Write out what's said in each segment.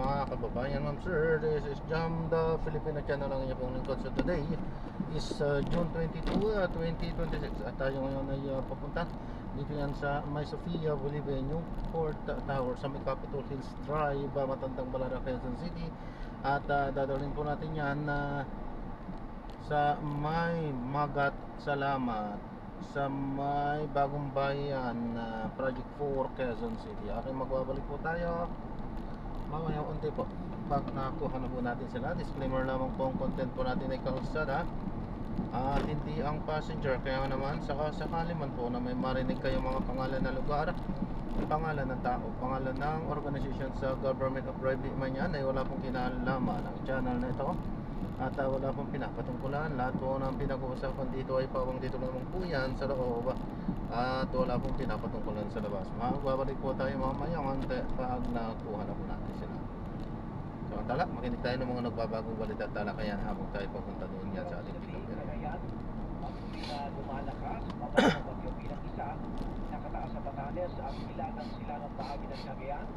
mga kababayan, ma'am sir. This is Jam, the Filipino channel lang niya pong lingkod. So today is June 22, 2026. At tayo ngayon ay papunta dito yan sa May Sofia, Bolivia, Newport Tower sa may Capitol Hills Drive, Matandang Balara, Quezon City. At dadalhin po natin yan sa may Magat Salamat, sa may Bagong Bayan, Project 4, Quezon City. Okay, magbabalik po tayo mamaya unti po pag nakuha na po natin sila. Disclaimer lamang po, ang content po natin ay kalsada at hindi ang passenger. Kaya naman sakali man po na may marinig kayo mga pangalan na lugar, pangalan ng tao, pangalan ng organization sa government of private man yan, ay wala pong kinalaman ang channel na ito. At wala pong pinapatungkulan. Lahat po ng pinag-uusapan dito ay pawang dito lamang po yan sa loob. At wala pong pinapatungkulan sa labas. Magbabalik po tayo mamaya pag nakuha na po natin sila. So tala, makinig tayo ng mga nagbabagong balita at talakayan habang tayo papunta doon yan sa ating pinagpira. Lumalakas, mababa ng bagyo bilang isa, nakataas sa Batanes at ilan ang silangang bahagi ng Cagayan,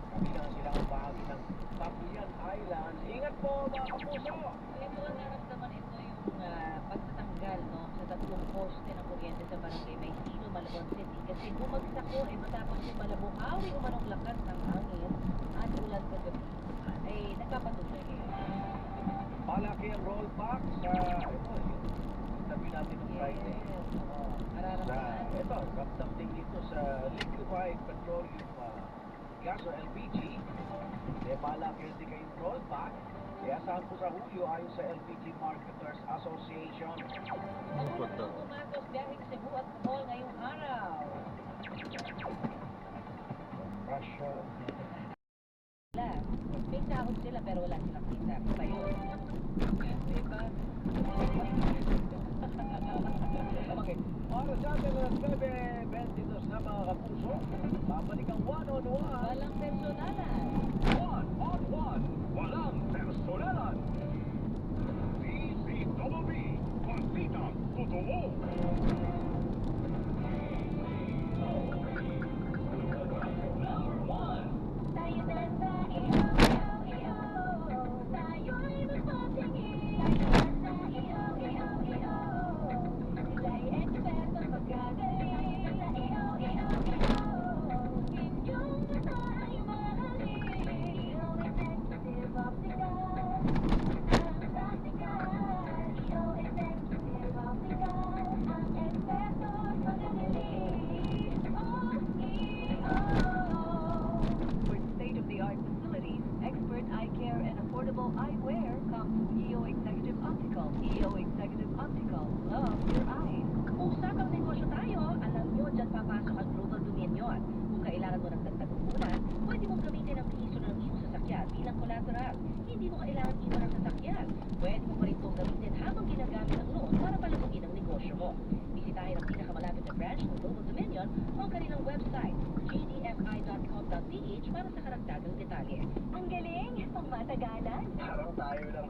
kabilang ang silangang bahagi ng Papuyan Islands. Ingat po mga kapuso! Alam mo, naramdaman ito yung pagtatanggal sa tatlong poste ng kuryente sa barangay Maysino, Malabon City. Kasi bumagsak ko matapos yung malabuhawi o manong lakas ng hangin at ulan kagabi ay nagpapatuloy ngayon. Malaki ang rollback sa tabi natin ng Friday. Ito, ramdam din dito sa liquefied petroleum gas o LPG. Malaki din kayong rollback. Kaya saan po sa Hulyo ayon sa LPG Marketers Association. Magulang umatos biyaheng Cebu at Bohol ngayong araw. Russia. May sahod sila pero wala silang kita. Kayo. Diba? Okay. Oras natin na 9:22 na mga kapuso. Babalik ang one-on-one. Walang personalan. One-on-one. Walang personalan. DZWB. Balita Totoo. Tayo na sa iyo, tayo'y magpatingin. Tayo na sa iyo, sila'y eksperto magagaling. Sa iyo, inyong mata ay mahalin. Iyo executive optical, fantastical. Iyo executive optical, ang eksperto magagaling. With state-of-the-art facilities, expert eye care, and affordable eyewear comes EO Executive Optical. EO Executive Optical. Love your eyes. Usapang negosyo tayo, alam nyo, dyan papasok ang Global Dominion. Kung kailangan mo ng dagdag puhunan, pwede mong gamitin ang piso ng iyong sasakyan bilang collateral. Hindi mo kailangan iwan ang sasakyan. Pwede mo pa rin itong gamitin habang ginagamit ang loan para palagugin ang negosyo mo. Bisitahin ang pinakamalapit na branch ng Global Dominion o ang kanilang website, gdfi.com.ph para sa karagdagang detalye. Ang galing, pangmatagalan. Harang tayo ng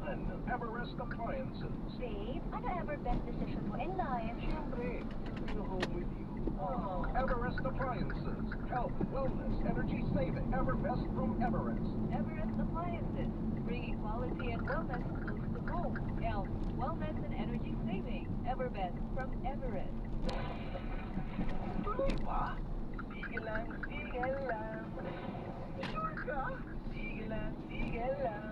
Everest Appliances. Babe, ano ever best decision mo in life? Siyempre, we'll home with you. Everest Appliances. Health, wellness, energy saving. Everbest from Everest. Everest Appliances, bringing quality and wellness close to home. Health, wellness, and energy saving. Everbest from Everest. Tuloy pa? Sige lang, sige lang. Sure ka? Sige lang, sige lang.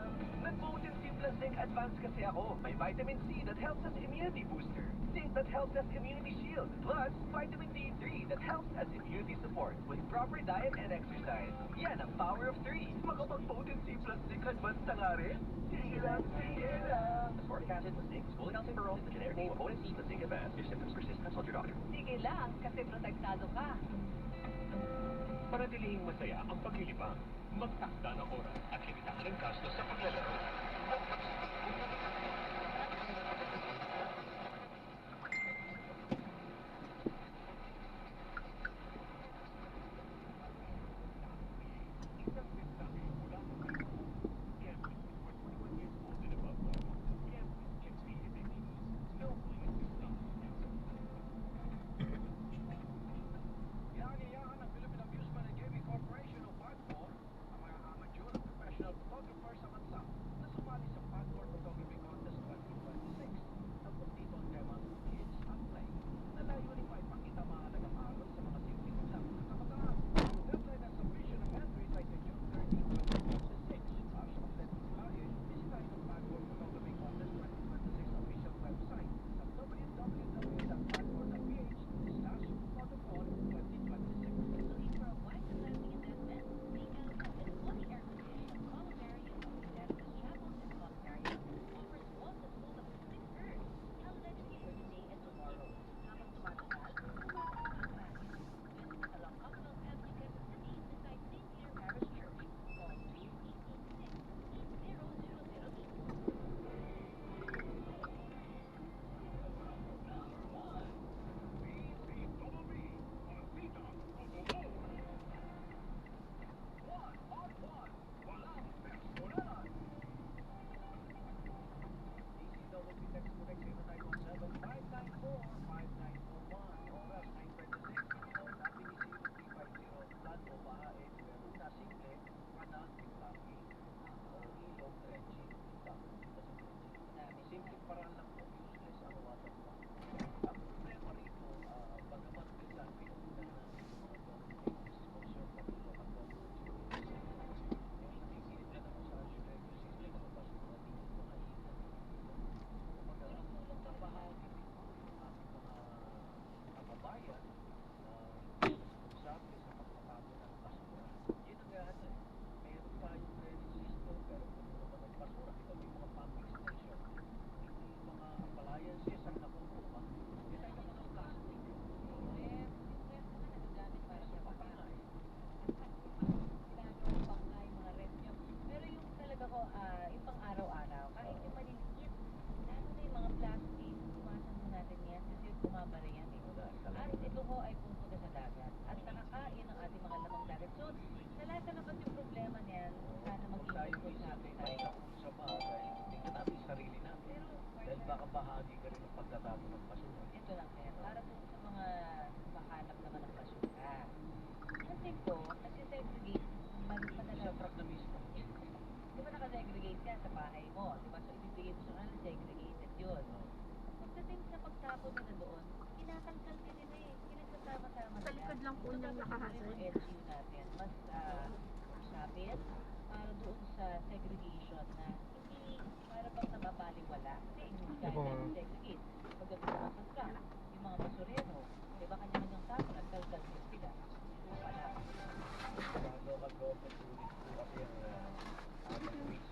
Nag-potency plus zinc advance kasi ako. May vitamin C that helps as immunity booster. Zinc that helps as immunity shield. Plus, vitamin D3 that helps as immunity support. With proper diet and exercise. Yan ang power of 3. Makapag-potency plus zinc advance na nga rin. Sige lang, sige lang. Ascorbic acid plus zinc, folate calcium is the generic name of potency plus zinc advance. If symptoms persist, consult your doctor. Sige lang, kasi protektado ka. Panatilihing masaya ang paglilibang. Magtakda ng oras at limitahan ang gasto sa paglalaro. Inangayahan ng Philippine Amusement and Gaming Corporation o PAGCOR ang mga amateur at professional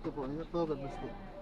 ko po. Ingat po. God bless po.